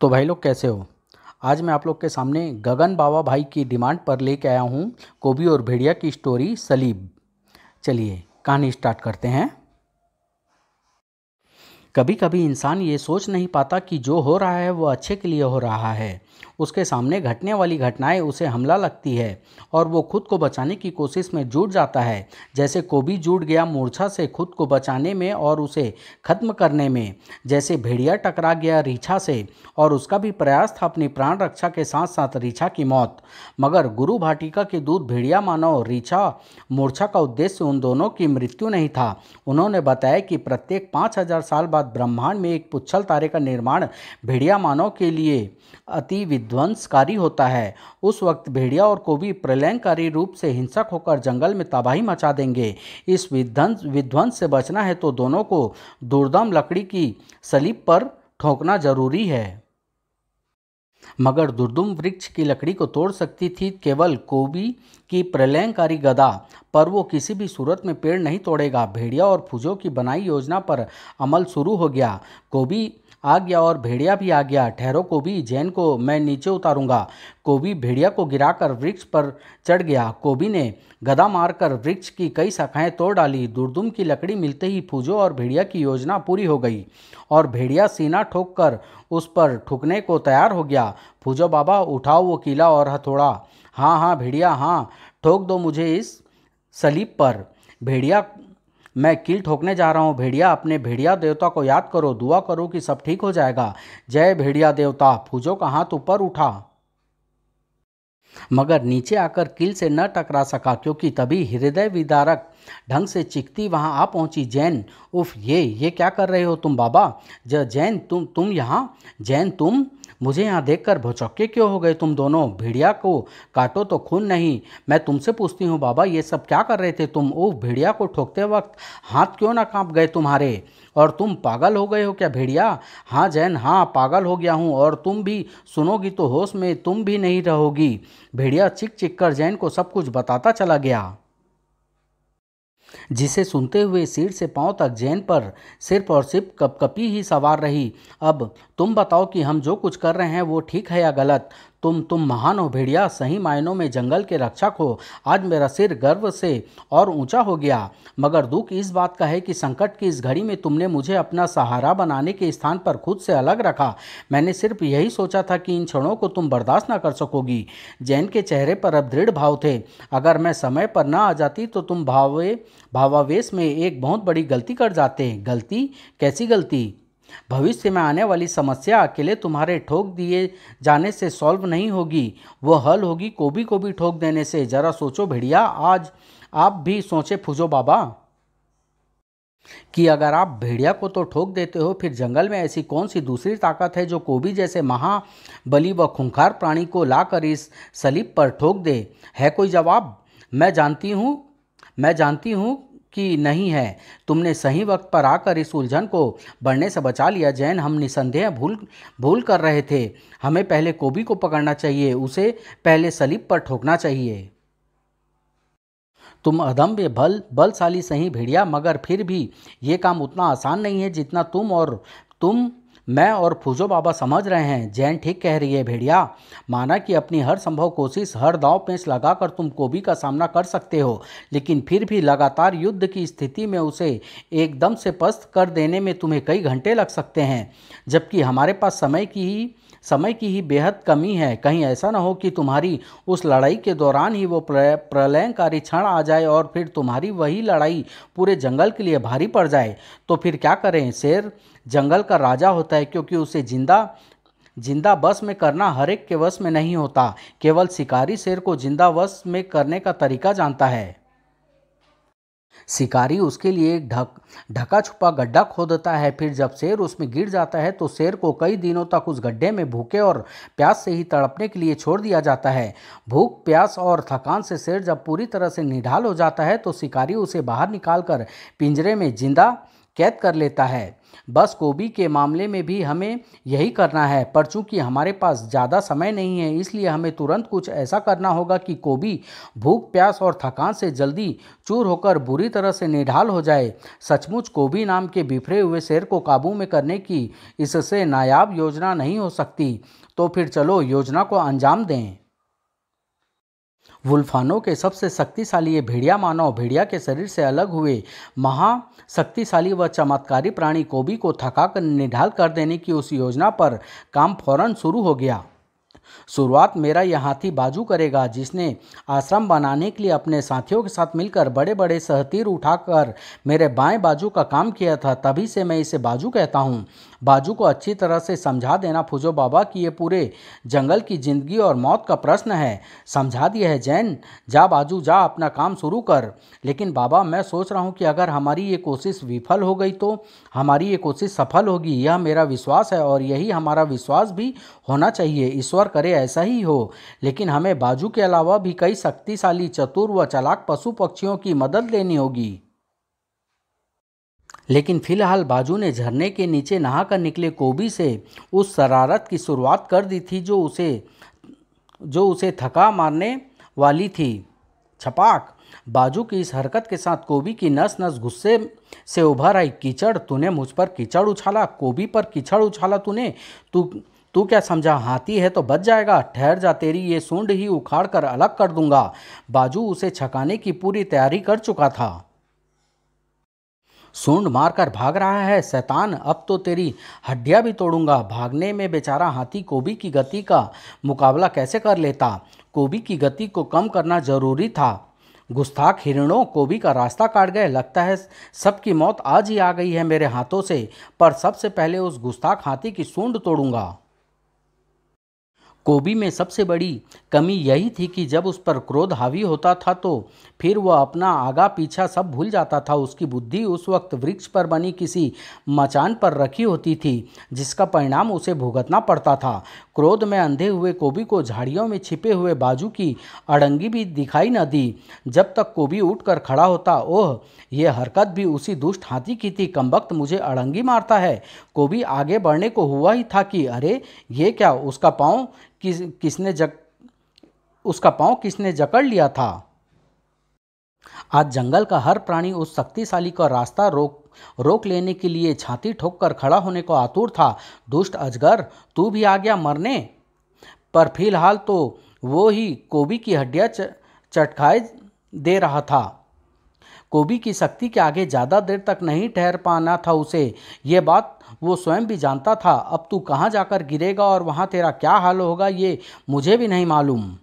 तो भाई लोग कैसे हो। आज मैं आप लोग के सामने गगन बाबा भाई की डिमांड पर लेके आया हूँ कोबी और भेड़िया की स्टोरी सलीब। चलिए कहानी स्टार्ट करते हैं। कभी कभी इंसान ये सोच नहीं पाता कि जो हो रहा है वो अच्छे के लिए हो रहा है। उसके सामने घटने वाली घटनाएं उसे हमला लगती है और वो खुद को बचाने की कोशिश में जुट जाता है। जैसे कोबी जुट गया मूर्छा से खुद को बचाने में और उसे खत्म करने में। जैसे भेड़िया टकरा गया रीछा से और उसका भी प्रयास था अपनी प्राण रक्षा के साथ साथ रीछा की मौत। मगर गुरु भाटिका के दूत भेड़िया मानव रीछा मूर्छा का उद्देश्य उन दोनों की मृत्यु नहीं था। उन्होंने बताया कि प्रत्येक 5000 साल बाद ब्रह्मांड में एक पुच्छल तारे का निर्माण भेड़िया मानव के लिए अति विध्वंसकारी होता है। उस वक्त भेड़िया और कोबी प्रलयंकारी रूप से हिंसक होकर जंगल में तबाही मचा देंगे। इस विध्वंस से बचना है तो दोनों को दुर्दम लकड़ी की सलीब पर ठोकना जरूरी है। मगर दुर्दुम वृक्ष की लकड़ी को तोड़ सकती थी केवल कोबी की प्रलयंकारी गदा, पर वो किसी भी सूरत में पेड़ नहीं तोड़ेगा। भेड़िया और फूजों की बनाई योजना पर अमल शुरू हो गया। कोबी आ गया और भेड़िया भी आ गया। ठहरो कोबी, जैन को मैं नीचे उतारूंगा। कोबी भेड़िया को गिराकर वृक्ष पर चढ़ गया। कोबी ने गदा मारकर वृक्ष की कई शाखाएं तोड़ डाली। दुर्दुम की लकड़ी मिलते ही फूजों और भेड़िया की योजना पूरी हो गई और भेड़िया सीना ठोक कर उस पर ठुकने को तैयार हो गया। फूजो बाबा, उठाओ वो कीला और हथौड़ा। हाँ हाँ भेड़िया, हाँ, ठोक दो मुझे इस सलीब पर। भेड़िया, मैं कील ठोकने जा रहा हूँ। भेड़िया, अपने भेड़िया देवता को याद करो, दुआ करो कि सब ठीक हो जाएगा। जय भेड़िया देवता। फूजो का हाथ ऊपर उठा मगर नीचे आकर कील से न टकरा सका, क्योंकि तभी हृदय विदारक ढंग से चिकती वहां आ पहुंची। जैन, उफ, ये क्या कर रहे हो तुम बाबा? जैन, तुम यहाँ? जैन, तुम मुझे यहाँ देखकर भौचक्के क्यों हो गए तुम दोनों? भेड़िया को काटो तो खून नहीं। मैं तुमसे पूछती हूँ बाबा, ये सब क्या कर रहे थे तुम? उफ, भेड़िया को ठोकते वक्त हाथ क्यों ना कांप गए तुम्हारे? और तुम पागल हो गए हो क्या भेड़िया? हाँ जैन, हाँ, पागल हो गया हूँ, और तुम भी सुनोगी तो होश में तुम भी नहीं रहोगी। भेड़िया चिक चिक कर जैन को सब कुछ बताता चला गया, जिसे सुनते हुए सिर से पांव तक जैन पर सिर्फ और सिर्फ कपकपी ही सवार रही। अब तुम बताओ कि हम जो कुछ कर रहे हैं वो ठीक है या गलत? तुम महान हो भेड़िया, सही मायनों में जंगल के रक्षक हो। आज मेरा सिर गर्व से और ऊंचा हो गया। मगर दुख इस बात का है कि संकट की इस घड़ी में तुमने मुझे अपना सहारा बनाने के स्थान पर खुद से अलग रखा। मैंने सिर्फ यही सोचा था कि इन क्षणों को तुम बर्दाश्त न कर सकोगी। जैन के चेहरे पर अब दृढ़ भाव थे। अगर मैं समय पर न आ जाती तो तुम भावावेश में एक बहुत बड़ी गलती कर जाते। गलती? कैसी गलती? भविष्य में आने वाली समस्या अकेले तुम्हारे ठोक दिए जाने से सॉल्व नहीं होगी, वो हल होगी कोबी को भी ठोक देने से। जरा सोचो भेड़िया, आज आप भी सोचे फूजो बाबा, कि अगर आप भेड़िया को तो ठोक देते हो, फिर जंगल में ऐसी कौन सी दूसरी ताकत है जो कोबी जैसे महाबली व खूंखार प्राणी को लाकर इस सलीब पर ठोक दे? है कोई जवाब? मैं जानती हूँ कि नहीं है। तुमने सही वक्त पर आकर इस उलझन को बढ़ने से बचा लिया। जैन, हम निसंदेह भूल भूल कर रहे थे। हमें पहले कोबी को पकड़ना चाहिए, उसे पहले सलीब पर ठोकना चाहिए। तुम अदम्य बलशाली सही भेड़िया, मगर फिर भी ये काम उतना आसान नहीं है जितना तुम मैं और फूजो बाबा समझ रहे हैं। जैन ठीक कह रही है भेड़िया। माना कि अपनी हर संभव कोशिश, हर दांव पेंच लगाकर तुम कोबी का सामना कर सकते हो, लेकिन फिर भी लगातार युद्ध की स्थिति में उसे एकदम से पस्त कर देने में तुम्हें कई घंटे लग सकते हैं, जबकि हमारे पास समय की ही बेहद कमी है। कहीं ऐसा ना हो कि तुम्हारी उस लड़ाई के दौरान ही वो प्रलयंकारी क्षण आ जाए और फिर तुम्हारी वही लड़ाई पूरे जंगल के लिए भारी पड़ जाए। तो फिर क्या करें? शेर जंगल का राजा होता है, क्योंकि उसे जिंदा जिंदा बस में करना हर एक के वश में नहीं होता। केवल शिकारी शेर को जिंदा वश में करने का तरीका जानता है। शिकारी उसके लिए एक ढका छुपा गड्ढा खोदता है। फिर जब शेर उसमें गिर जाता है तो शेर को कई दिनों तक उस गड्ढे में भूखे और प्यास से ही तड़पने के लिए छोड़ दिया जाता है। भूख, प्यास और थकान से शेर जब पूरी तरह से निढाल हो जाता है तो शिकारी उसे बाहर निकालकर पिंजरे में जिंदा कैद कर लेता है। बस गोभी के मामले में भी हमें यही करना है, पर चूंकि हमारे पास ज़्यादा समय नहीं है, इसलिए हमें तुरंत कुछ ऐसा करना होगा कि गोभी भूख, प्यास और थकान से जल्दी चूर होकर बुरी तरह से निढाल हो जाए। सचमुच गोभी नाम के बिखरे हुए शेर को काबू में करने की इससे नायाब योजना नहीं हो सकती। तो फिर चलो योजना को अंजाम दें। वुल्फानो के सबसे शक्तिशाली ये भेड़िया मानव भेड़िया के शरीर से अलग हुए महाशक्तिशाली व चमत्कारी प्राणी कोबी को थकाकर निढाल कर देने की उस योजना पर काम फौरन शुरू हो गया। शुरुआत मेरा यह हाथी बाजू करेगा, जिसने आश्रम बनाने के लिए अपने साथियों के साथ मिलकर बड़े बड़े सहतीर उठाकर मेरे बाएं बाजू का काम किया था। तभी से मैं इसे बाजू कहता हूँ। बाजू को अच्छी तरह से समझा देना फुजो बाबा कि ये पूरे जंगल की जिंदगी और मौत का प्रश्न है। समझा दिया है जैन, जा बाजू जा, अपना काम शुरू कर। लेकिन बाबा, मैं सोच रहा हूँ कि अगर हमारी ये कोशिश विफल हो गई तो? हमारी ये कोशिश सफल होगी, यह मेरा विश्वास है और यही हमारा विश्वास भी होना चाहिए। ईश्वर करे ऐसा ही हो। लेकिन हमें बाजू के अलावा भी कई शक्तिशाली, चतुर व चालाक पशु पक्षियों की मदद लेनी होगी। लेकिन फिलहाल बाजू ने झरने के नीचे नहाकर निकले कोबी से उस शरारत की शुरुआत कर दी थी जो उसे थका मारने वाली थी। छपाक! बाजू की इस हरकत के साथ कोबी की नस नस गुस्से से उभर आई। कीचड़! तूने मुझ पर कीचड़ उछाला, कोबी पर कीचड़ उछाला तूने। तू तू क्या समझा, हाथी है तो बच जाएगा? ठहर जा, तेरी ये सूंड ही उखाड़ कर अलग कर दूंगा। बाजू उसे छकाने की पूरी तैयारी कर चुका था। सूंड मारकर भाग रहा है शैतान, अब तो तेरी हड्डियां भी तोड़ूंगा। भागने में बेचारा हाथी कोबी की गति का मुकाबला कैसे कर लेता? कोबी की गति को कम करना जरूरी था। गुस्ताख हिरणों, कोबी का रास्ता काट गए। लगता है सबकी मौत आज ही आ गई है मेरे हाथों से, पर सबसे पहले उस गुस्ताख हाथी की सूंड तोड़ूंगा। कोबी में सबसे बड़ी कमी यही थी कि जब उस पर क्रोध हावी होता था तो फिर वह अपना आगा पीछा सब भूल जाता था। उसकी बुद्धि उस वक्त वृक्ष पर बनी किसी मचान पर रखी होती थी, जिसका परिणाम उसे भुगतना पड़ता था। क्रोध में अंधे हुए कोबी को झाड़ियों में छिपे हुए बाजू की अड़ंगी भी दिखाई न दी। जब तक कोबी उठकर खड़ा होता, ओह, यह हरकत भी उसी दुष्ट हाथी की थी। कमबख्त मुझे अड़ंगी मारता है। कोबी आगे बढ़ने को हुआ ही था कि अरे ये क्या, उसका पाँव किसने जकड़ लिया था। आज जंगल का हर प्राणी उस शक्तिशाली का रास्ता रोक लेने के लिए छाती ठोककर खड़ा होने को आतुर था। दुष्ट अजगर, तू भी आ गया मरने? पर फिलहाल तो वो ही कोबी की हड्डियां चटखाए दे रहा था। कोबी की शक्ति के आगे ज़्यादा देर तक नहीं ठहर पाना था उसे। ये बात वो स्वयं भी जानता था। अब तू कहाँ जाकर गिरेगा और वहाँ तेरा क्या हाल होगा, ये मुझे भी नहीं मालूम।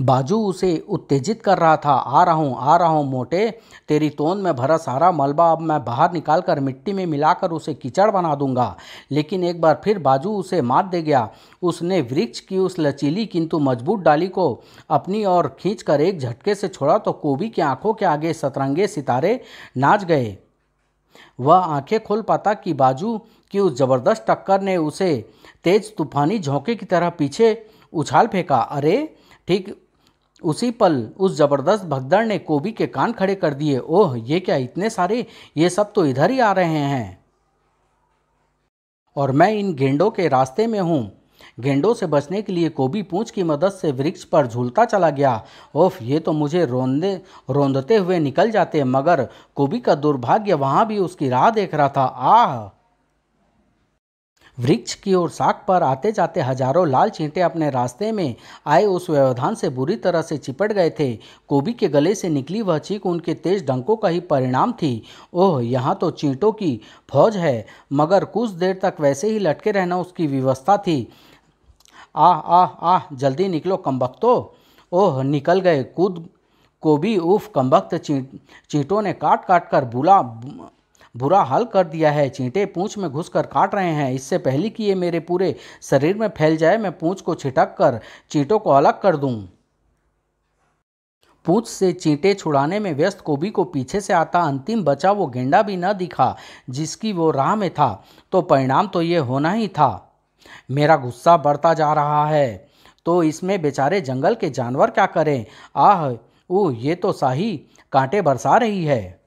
बाजू उसे उत्तेजित कर रहा था। आ रहा हूँ मोटे, तेरी तोंद में भरा सारा मलबा अब मैं बाहर निकालकर मिट्टी में मिलाकर उसे कीचड़ बना दूंगा। लेकिन एक बार फिर बाजू उसे मात दे गया। उसने वृक्ष की उस लचीली किंतु मजबूत डाली को अपनी ओर खींचकर एक झटके से छोड़ा तो कोबी की आंखों के आगे सतरंगे सितारे नाच गए। वह आंखें खोल पाता कि बाजू की उस जबरदस्त टक्कर ने उसे तेज तूफानी झोंके की तरह पीछे उछाल फेंका। अरे, ठीक उसी पल उस जबरदस्त भगदड़ ने कोबी के कान खड़े कर दिए। ओह, ये क्या, इतने सारे, ये सब तो इधर ही आ रहे हैं और मैं इन गेंडों के रास्ते में हूँ। गेंडों से बचने के लिए कोबी पूंछ की मदद से वृक्ष पर झूलता चला गया। ओफ, ये तो मुझे रौंदते हुए निकल जाते, मगर कोबी का दुर्भाग्य वहां भी उसकी राह देख रहा था। आह! वृक्ष की ओर साख पर आते जाते हजारों लाल चींटे अपने रास्ते में आए उस व्यवधान से बुरी तरह से चिपट गए थे। कोबी के गले से निकली वह चीख उनके तेज डंकों का ही परिणाम थी। ओह, यहाँ तो चींटों की फौज है, मगर कुछ देर तक वैसे ही लटके रहना उसकी व्यवस्था थी। आह आह आह, जल्दी निकलो कमबख्तो। ओह, निकल गए। कूद कोबी। उफ, कमबख्त चींटों ने काट काट कर बुरा हाल कर दिया है। चींटे पूंछ में घुसकर काट रहे हैं। इससे पहले कि ये मेरे पूरे शरीर में फैल जाए, मैं पूंछ को छिटक कर चींटों को अलग कर दूं। पूंछ से चींटे छुड़ाने में व्यस्त कोबी को पीछे से आता अंतिम बचा वो गेंडा भी न दिखा जिसकी वो राह में था। तो परिणाम तो ये होना ही था। मेरा गुस्सा बढ़ता जा रहा है, तो इसमें बेचारे जंगल के जानवर क्या करें। आह, ये तो शाही कांटे बरसा रही है।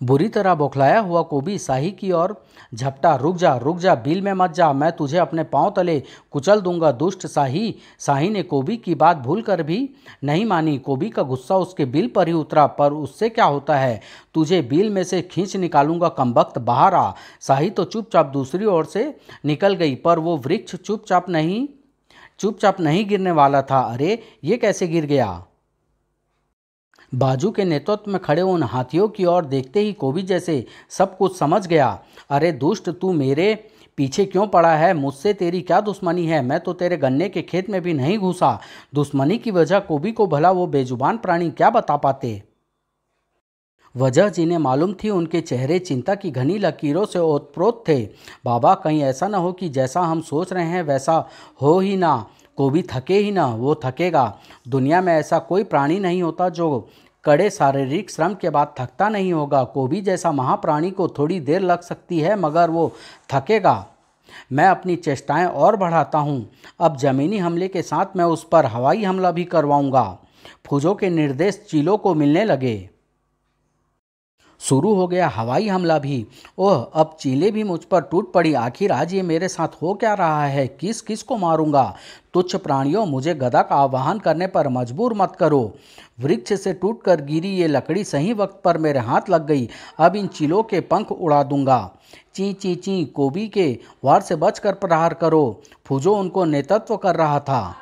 बुरी तरह बौखलाया हुआ कोबी शाही की ओर झपटा। रुक जा, बिल में मत जा, मैं तुझे अपने पांव तले कुचल दूंगा। दुष्ट शाही। शाही ने कोबी की बात भूल कर भी नहीं मानी। कोबी का गुस्सा उसके बिल पर ही उतरा। पर उससे क्या होता है, तुझे बिल में से खींच निकालूंगा, कमबख्त, बाहर आ। शाही तो चुपचाप दूसरी ओर से निकल गई, पर वो वृक्ष चुपचाप नहीं गिरने वाला था। अरे ये कैसे गिर गया? बाजू के नेतृत्व में खड़े उन हाथियों की ओर देखते ही कोबी जैसे सब कुछ समझ गया। अरे दुष्ट, तू मेरे पीछे क्यों पड़ा है? मुझसे तेरी क्या दुश्मनी है? मैं तो तेरे गन्ने के खेत में भी नहीं घुसा। दुश्मनी की वजह कोबी को भला वो बेजुबान प्राणी क्या बता पाते। वजह जिन्हें मालूम थी, उनके चेहरे चिंता की घनी लकीरों से ओतप्रोत थे। बाबा, कहीं ऐसा न हो कि जैसा हम सोच रहे हैं वैसा हो ही ना। कोबी थके ही ना। वो थकेगा। दुनिया में ऐसा कोई प्राणी नहीं होता जो कड़े शारीरिक श्रम के बाद थकता नहीं होगा। कोबी जैसा महाप्राणी को थोड़ी देर लग सकती है, मगर वो थकेगा। मैं अपनी चेष्टाएं और बढ़ाता हूँ। अब जमीनी हमले के साथ मैं उस पर हवाई हमला भी करवाऊंगा। फौजों के निर्देश चीलों को मिलने लगे। शुरू हो गया हवाई हमला भी। ओह, अब चीलें भी मुझ पर टूट पड़ी। आखिर आज ये मेरे साथ हो क्या रहा है? किस किस को मारूंगा? तुच्छ प्राणियों, मुझे गदा का आवाहन करने पर मजबूर मत करो। वृक्ष से टूटकर गिरी ये लकड़ी सही वक्त पर मेरे हाथ लग गई। अब इन चीलों के पंख उड़ा दूंगा। ची ची ची। कोबी के वार से बचकर प्रहार करो। फूजो उनको नेतृत्व कर रहा था।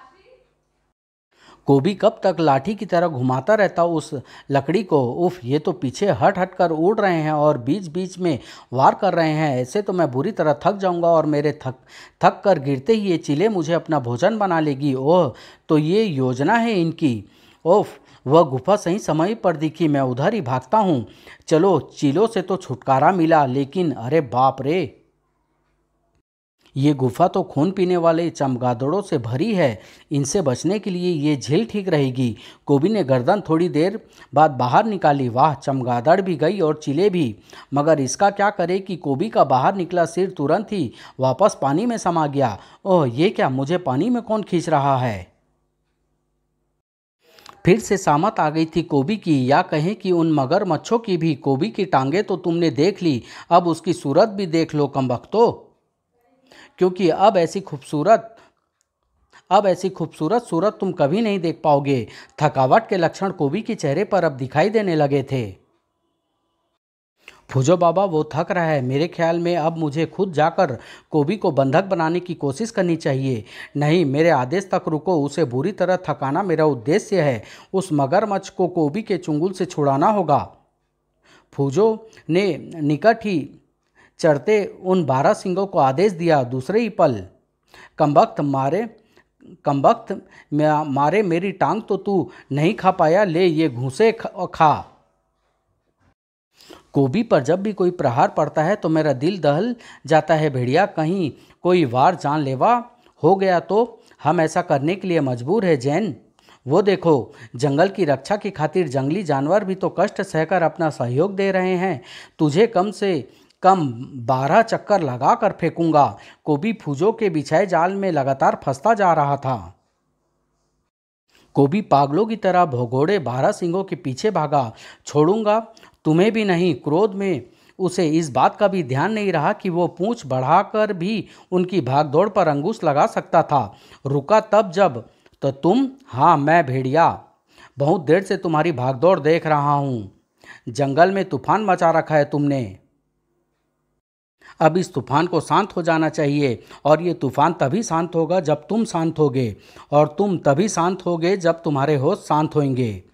कोबी कब तक लाठी की तरह घुमाता रहता उस लकड़ी को। उफ, ये तो पीछे हट हट कर उड़ रहे हैं और बीच बीच में वार कर रहे हैं। ऐसे तो मैं बुरी तरह थक जाऊंगा और मेरे थक कर गिरते ही ये चीलें मुझे अपना भोजन बना लेगी। ओह, तो ये योजना है इनकी। ओफ, वह गुफा सही समय पर दिखी। मैं उधर ही भागता हूँ। चलो, चीलों से तो छुटकारा मिला, लेकिन अरे बाप रे, ये गुफा तो खून पीने वाले चमगादड़ों से भरी है। इनसे बचने के लिए ये झील ठीक रहेगी। कोबी ने गर्दन थोड़ी देर बाद बाहर निकाली। वाह, चमगादड़ भी गई और चीले भी। मगर इसका क्या करे कि कोबी का बाहर निकला सिर तुरंत ही वापस पानी में समा गया। ओह, ये क्या? मुझे पानी में कौन खींच रहा है? फिर से सामत आ गई थी कोबी की, या कहें कि उन मगरमच्छों की भी। कोबी की टांगे तो तुमने देख ली, अब उसकी सूरत भी देख लो कमबख्तों, क्योंकि अब ऐसी खूबसूरत सूरत तुम कभी नहीं देख पाओगे। थकावट के लक्षण कोबी के चेहरे पर अब दिखाई देने लगे थे। फूजो बाबा, वो थक रहा है। मेरे ख्याल में अब मुझे खुद जाकर कोबी को बंधक बनाने की कोशिश करनी चाहिए। नहीं, मेरे आदेश तक रुको। उसे बुरी तरह थकाना मेरा उद्देश्य है। उस मगरमच्छ को कोबी के चुंगल से छुड़ाना होगा। फूजो ने निकट ही चढ़ते उन 12 सिंगों को आदेश दिया। दूसरे ही पल, कमबख्त मारे मेरी टांग तो तू नहीं खा पाया, ले ये घूंसे खा। कोबी पर जब भी कोई प्रहार पड़ता है तो मेरा दिल दहल जाता है। भेड़िया, कहीं कोई वार जानलेवा हो गया तो हम ऐसा करने के लिए मजबूर है। जैन, वो देखो, जंगल की रक्षा की खातिर जंगली जानवर भी तो कष्ट सहकर अपना सहयोग दे रहे हैं। तुझे कम से कम 12 चक्कर लगा कर फेंकूंगा। कोबी फूजों के बिछाए जाल में लगातार फंसता जा रहा था। कोबी पागलों की तरह भगोड़े 12 सिंगों के पीछे भागा। छोड़ूंगा तुम्हें भी नहीं। क्रोध में उसे इस बात का भी ध्यान नहीं रहा कि वो पूंछ बढ़ाकर भी उनकी भागदौड़ पर अंकुश लगा सकता था। रुका तब जब तो तुम। हाँ, मैं भेड़िया। बहुत देर से तुम्हारी भागदौड़ देख रहा हूँ। जंगल में तूफान मचा रखा है तुमने। अब इस तूफान को शांत हो जाना चाहिए, और ये तूफान तभी शांत होगा जब तुम शांत होगे, और तुम तभी शांत होगे जब तुम्हारे होश शांत होंगे।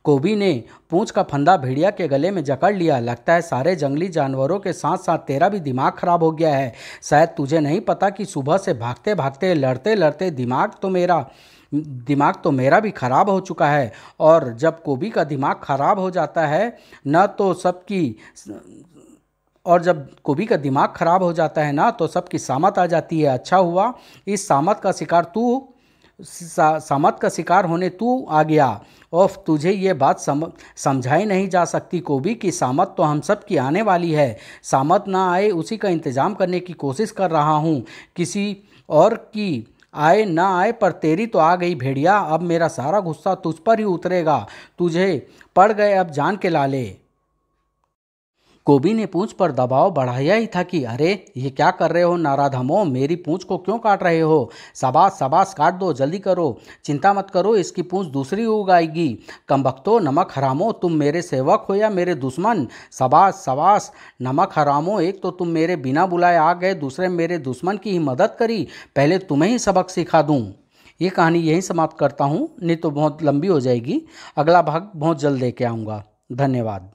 कोबी ने पूंछ का फंदा भेड़िया के गले में जकड़ लिया। लगता है सारे जंगली जानवरों के साथ साथ तेरा भी दिमाग खराब हो गया है। शायद तुझे नहीं पता कि सुबह से भागते भागते लड़ते लड़ते दिमाग तो मेरा भी खराब हो चुका है। और जब कोबी का दिमाग खराब हो जाता है न तो सबकी और जब कोबी का दिमाग खराब हो जाता है ना, तो सबकी सामत आ जाती है। अच्छा हुआ इस सामत का शिकार होने तू आ गया। ओफ, तुझे ये बात समझाई नहीं जा सकती कोबी की सामत तो हम सब की आने वाली है। सामत ना आए उसी का इंतज़ाम करने की कोशिश कर रहा हूँ। किसी और की आए ना आए, पर तेरी तो आ गई भेड़िया। अब मेरा सारा गुस्सा तुझ पर ही उतरेगा। तुझे पड़ गए अब जान के लाले। कोबी ने पूंछ पर दबाव बढ़ाया ही था कि अरे ये क्या कर रहे हो नाराधमो, मेरी पूंछ को क्यों काट रहे हो। शाबाश शाबाश, काट दो, जल्दी करो, चिंता मत करो, इसकी पूंछ दूसरी उग आएगी। कमबख्तो, नमक हरामो, तुम मेरे सेवक हो या मेरे दुश्मन। शाबाश शाबाश नमक हरामो, एक तो तुम मेरे बिना बुलाए आ गए, दूसरे मेरे दुश्मन की ही मदद करी। पहले तुम्हें ही सबक सिखा दूं। ये कहानी यहीं समाप्त करता हूँ, नहीं तो बहुत लंबी हो जाएगी। अगला भाग बहुत जल्द लेके आऊँगा। धन्यवाद।